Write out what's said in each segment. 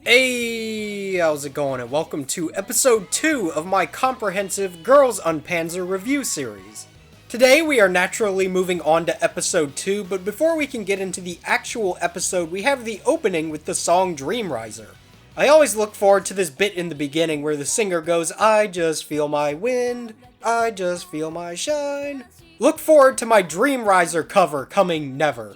Hey, how's it going, and welcome to episode 2 of my comprehensive Girls und Panzer review series. Today we are naturally moving on to episode 2, but before we can get into the actual episode, we have the opening with the song Dream Riser. I always look forward to this bit in the beginning where the singer goes, "I just feel my wind, I just feel my shine." Look forward to my Dream Riser cover coming never.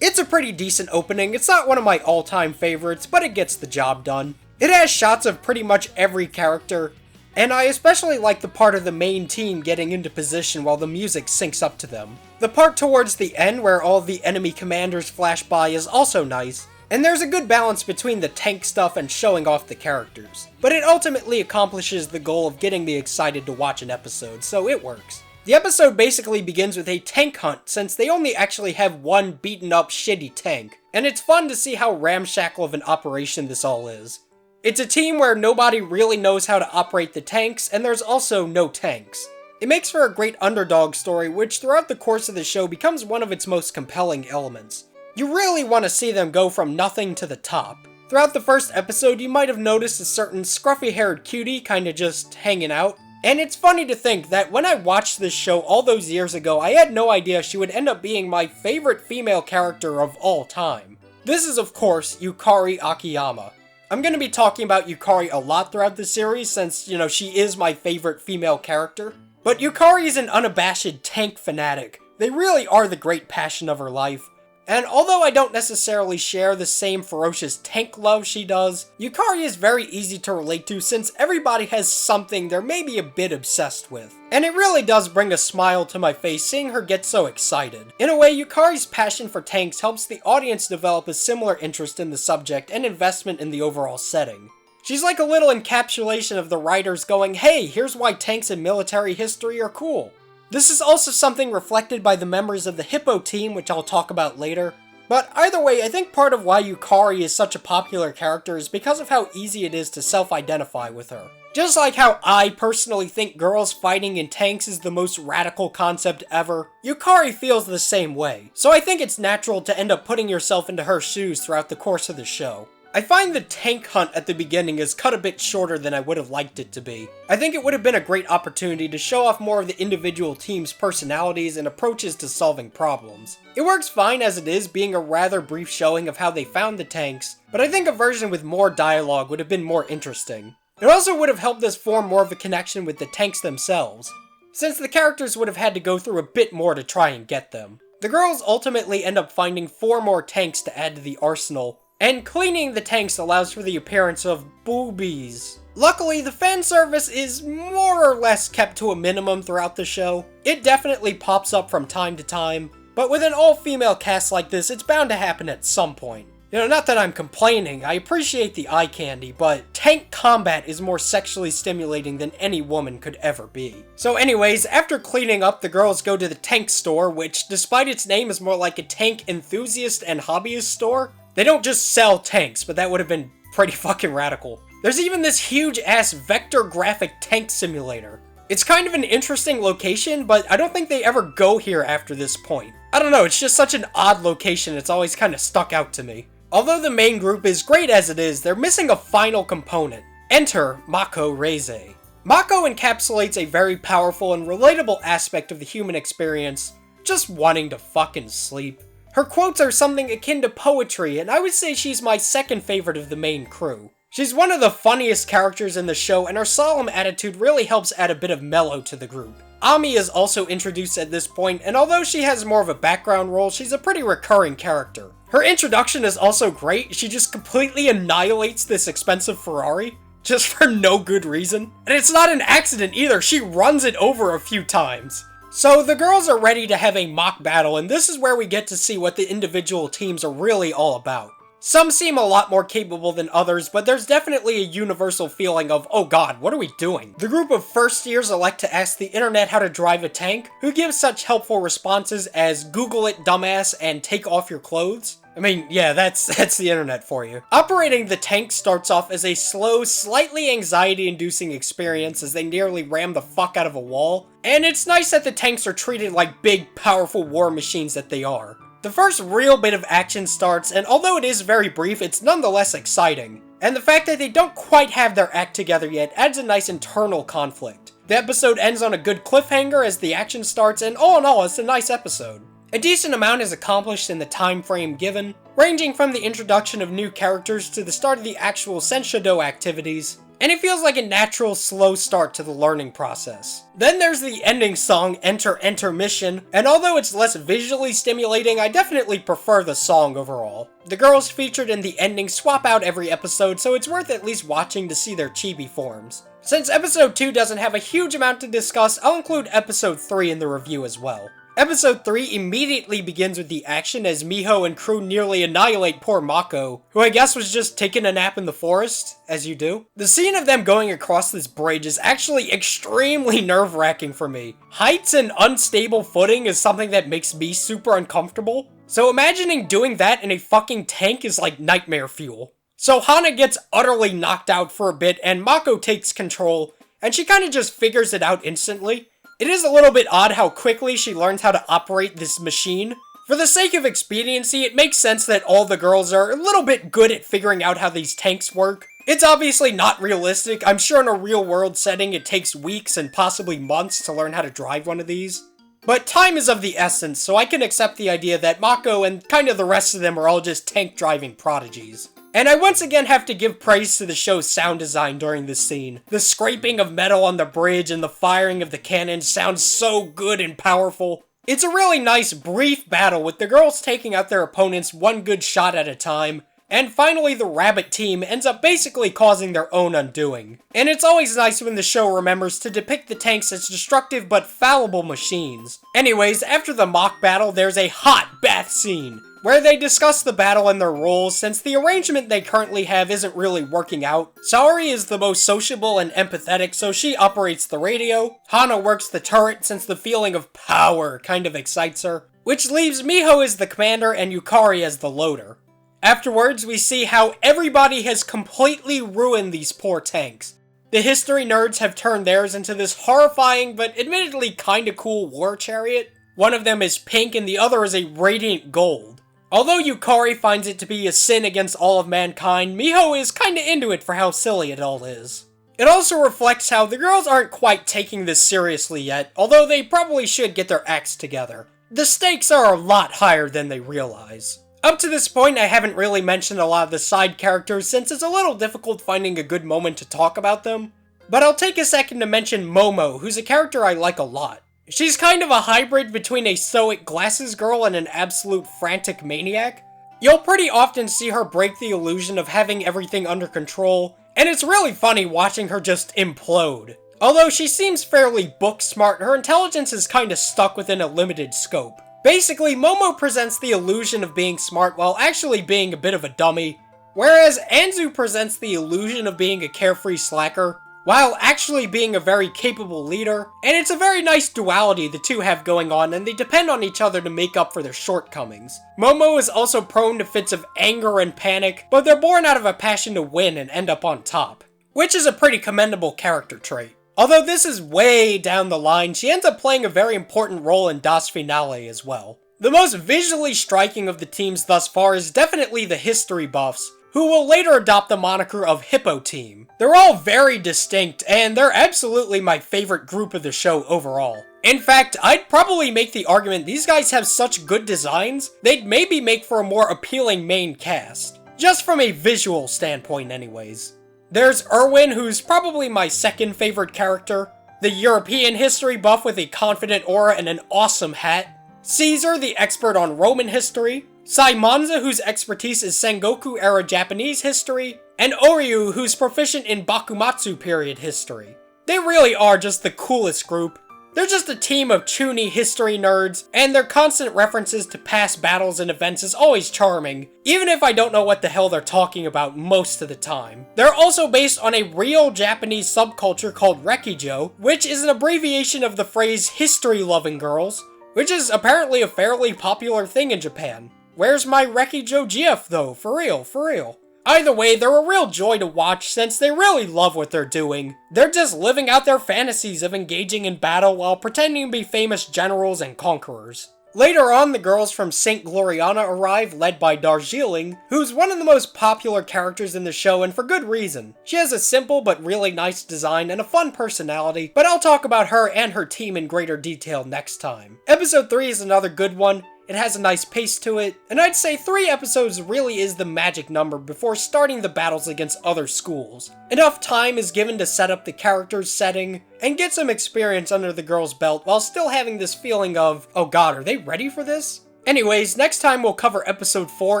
It's a pretty decent opening. It's not one of my all-time favorites, but it gets the job done. It has shots of pretty much every character, and I especially like the part of the main team getting into position while the music syncs up to them. The part towards the end where all the enemy commanders flash by is also nice, and there's a good balance between the tank stuff and showing off the characters. But it ultimately accomplishes the goal of getting me excited to watch an episode, so it works. The episode basically begins with a tank hunt, since they only actually have one beaten up shitty tank, and it's fun to see how ramshackle of an operation this all is. It's a team where nobody really knows how to operate the tanks, and there's also no tanks. It makes for a great underdog story, which throughout the course of the show becomes one of its most compelling elements. You really want to see them go from nothing to the top. Throughout the first episode, you might have noticed a certain scruffy-haired cutie kinda just hanging out. And it's funny to think that when I watched this show all those years ago, I had no idea she would end up being my favorite female character of all time. This is, of course, Yukari Akiyama. I'm going to be talking about Yukari a lot throughout the series since, she is my favorite female character. But Yukari is an unabashed tank fanatic. They really are the great passion of her life. And although I don't necessarily share the same ferocious tank love she does, Yukari is very easy to relate to since everybody has something they're maybe a bit obsessed with. And it really does bring a smile to my face seeing her get so excited. In a way, Yukari's passion for tanks helps the audience develop a similar interest in the subject and investment in the overall setting. She's like a little encapsulation of the writers going, "Hey, here's why tanks in military history are cool." This is also something reflected by the members of the Hippo team, which I'll talk about later. But either way, I think part of why Yukari is such a popular character is because of how easy it is to self-identify with her. Just like how I personally think girls fighting in tanks is the most radical concept ever, Yukari feels the same way. So I think it's natural to end up putting yourself into her shoes throughout the course of the show. I find the tank hunt at the beginning is cut a bit shorter than I would have liked it to be. I think it would have been a great opportunity to show off more of the individual team's personalities and approaches to solving problems. It works fine as it is, being a rather brief showing of how they found the tanks, but I think a version with more dialogue would have been more interesting. It also would have helped us form more of a connection with the tanks themselves, since the characters would have had to go through a bit more to try and get them. The girls ultimately end up finding 4 more tanks to add to the arsenal, and cleaning the tanks allows for the appearance of boobies. Luckily, the fan service is more or less kept to a minimum throughout the show. It definitely pops up from time to time, but with an all-female cast like this, it's bound to happen at some point. Not that I'm complaining, I appreciate the eye candy, but tank combat is more sexually stimulating than any woman could ever be. So anyways, after cleaning up, the girls go to the tank store, which, despite its name, is more like a tank enthusiast and hobbyist store. They don't just sell tanks, but that would have been pretty fucking radical. There's even this huge-ass vector graphic tank simulator. It's kind of an interesting location, but I don't think they ever go here after this point. I don't know, it's just such an odd location, it's always kind of stuck out to me. Although the main group is great as it is, they're missing a final component. Enter Mako Reize. Mako encapsulates a very powerful and relatable aspect of the human experience, just wanting to fucking sleep. Her quotes are something akin to poetry, and I would say she's my second favorite of the main crew. She's one of the funniest characters in the show, and her solemn attitude really helps add a bit of mellow to the group. Ami is also introduced at this point, and although she has more of a background role, she's a pretty recurring character. Her introduction is also great. She just completely annihilates this expensive Ferrari, just for no good reason. And it's not an accident either, she runs it over a few times. So the girls are ready to have a mock battle, and this is where we get to see what the individual teams are really all about. Some seem a lot more capable than others, but there's definitely a universal feeling of, oh god, what are we doing? The group of first years elect to ask the internet how to drive a tank, who gives such helpful responses as "Google it, dumbass," and "take off your clothes." I mean, yeah, that's the internet for you. Operating the tank starts off as a slow, slightly anxiety-inducing experience as they nearly ram the fuck out of a wall, and it's nice that the tanks are treated like big, powerful war machines that they are. The first real bit of action starts, and although it is very brief, it's nonetheless exciting. And the fact that they don't quite have their act together yet adds a nice internal conflict. The episode ends on a good cliffhanger as the action starts, and all in all, it's a nice episode. A decent amount is accomplished in the time frame given, ranging from the introduction of new characters to the start of the actual Senshido activities, and it feels like a natural, slow start to the learning process. Then there's the ending song, Enter Enter Mission, and although it's less visually stimulating, I definitely prefer the song overall. The girls featured in the ending swap out every episode, so it's worth at least watching to see their chibi forms. Since episode 2 doesn't have a huge amount to discuss, I'll include episode 3 in the review as well. Episode 3 immediately begins with the action as Miho and crew nearly annihilate poor Mako, who I guess was just taking a nap in the forest, as you do. The scene of them going across this bridge is actually extremely nerve-wracking for me. Heights and unstable footing is something that makes me super uncomfortable, so imagining doing that in a fucking tank is like nightmare fuel. So Hana gets utterly knocked out for a bit and Mako takes control, and she kinda just figures it out instantly. It is a little bit odd how quickly she learns how to operate this machine. For the sake of expediency, it makes sense that all the girls are a little bit good at figuring out how these tanks work. It's obviously not realistic. I'm sure in a real-world setting it takes weeks and possibly months to learn how to drive one of these. But time is of the essence, so I can accept the idea that Mako and kind of the rest of them are all just tank-driving prodigies. And I once again have to give praise to the show's sound design during this scene. The scraping of metal on the bridge and the firing of the cannons sounds so good and powerful. It's a really nice, brief battle with the girls taking out their opponents one good shot at a time, and finally the rabbit team ends up basically causing their own undoing. And it's always nice when the show remembers to depict the tanks as destructive but fallible machines. Anyways, after the mock battle, there's a hot bath scene, where they discuss the battle and their roles since the arrangement they currently have isn't really working out. Saori is the most sociable and empathetic, so she operates the radio. Hana works the turret since the feeling of power kind of excites her, which leaves Miho as the commander and Yukari as the loader. Afterwards, we see how everybody has completely ruined these poor tanks. The history nerds have turned theirs into this horrifying but admittedly kinda cool war chariot. One of them is pink and the other is a radiant gold. Although Yukari finds it to be a sin against all of mankind, Miho is kinda into it for how silly it all is. It also reflects how the girls aren't quite taking this seriously yet, although they probably should get their acts together. The stakes are a lot higher than they realize. Up to this point, I haven't really mentioned a lot of the side characters since it's a little difficult finding a good moment to talk about them, but I'll take a second to mention Momo, who's a character I like a lot. She's kind of a hybrid between a stoic glasses girl and an absolute frantic maniac. You'll pretty often see her break the illusion of having everything under control, and it's really funny watching her just implode. Although she seems fairly book smart, her intelligence is kinda stuck within a limited scope. Basically, Momo presents the illusion of being smart while actually being a bit of a dummy, whereas Anzu presents the illusion of being a carefree slacker, while actually being a very capable leader, and it's a very nice duality the two have going on, and they depend on each other to make up for their shortcomings. Momo is also prone to fits of anger and panic, but they're born out of a passion to win and end up on top, which is a pretty commendable character trait. Although this is way down the line, she ends up playing a very important role in Das Finale as well. The most visually striking of the teams thus far is definitely the history buffs, who will later adopt the moniker of Hippo Team. They're all very distinct, and they're absolutely my favorite group of the show overall. In fact, I'd probably make the argument these guys have such good designs, they'd maybe make for a more appealing main cast. Just from a visual standpoint anyways. There's Erwin, who's probably my second favorite character, the European history buff with a confident aura and an awesome hat, Caesar, the expert on Roman history, Saimonza, whose expertise is Sengoku-era Japanese history, and Oryu, who's proficient in Bakumatsu period history. They really are just the coolest group. They're just a team of chuny history nerds, and their constant references to past battles and events is always charming, even if I don't know what the hell they're talking about most of the time. They're also based on a real Japanese subculture called Rekijo, which is an abbreviation of the phrase history-loving girls, which is apparently a fairly popular thing in Japan. Where's my Rekijo GF though? For real, for real. Either way, they're a real joy to watch since they really love what they're doing. They're just living out their fantasies of engaging in battle while pretending to be famous generals and conquerors. Later on, the girls from St. Gloriana arrive, led by Darjeeling, who's one of the most popular characters in the show, and for good reason. She has a simple but really nice design and a fun personality, but I'll talk about her and her team in greater detail next time. Episode 3 is another good one. It has a nice pace to it, and I'd say 3 episodes really is the magic number before starting the battles against other schools. Enough time is given to set up the character's setting, and get some experience under the girls' belt while still having this feeling of, oh god, are they ready for this? Anyways, next time we'll cover episode 4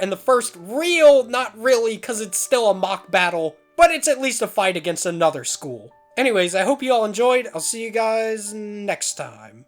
and the first real, not really, cause it's still a mock battle, but it's at least a fight against another school. Anyways, I hope you all enjoyed. I'll see you guys next time.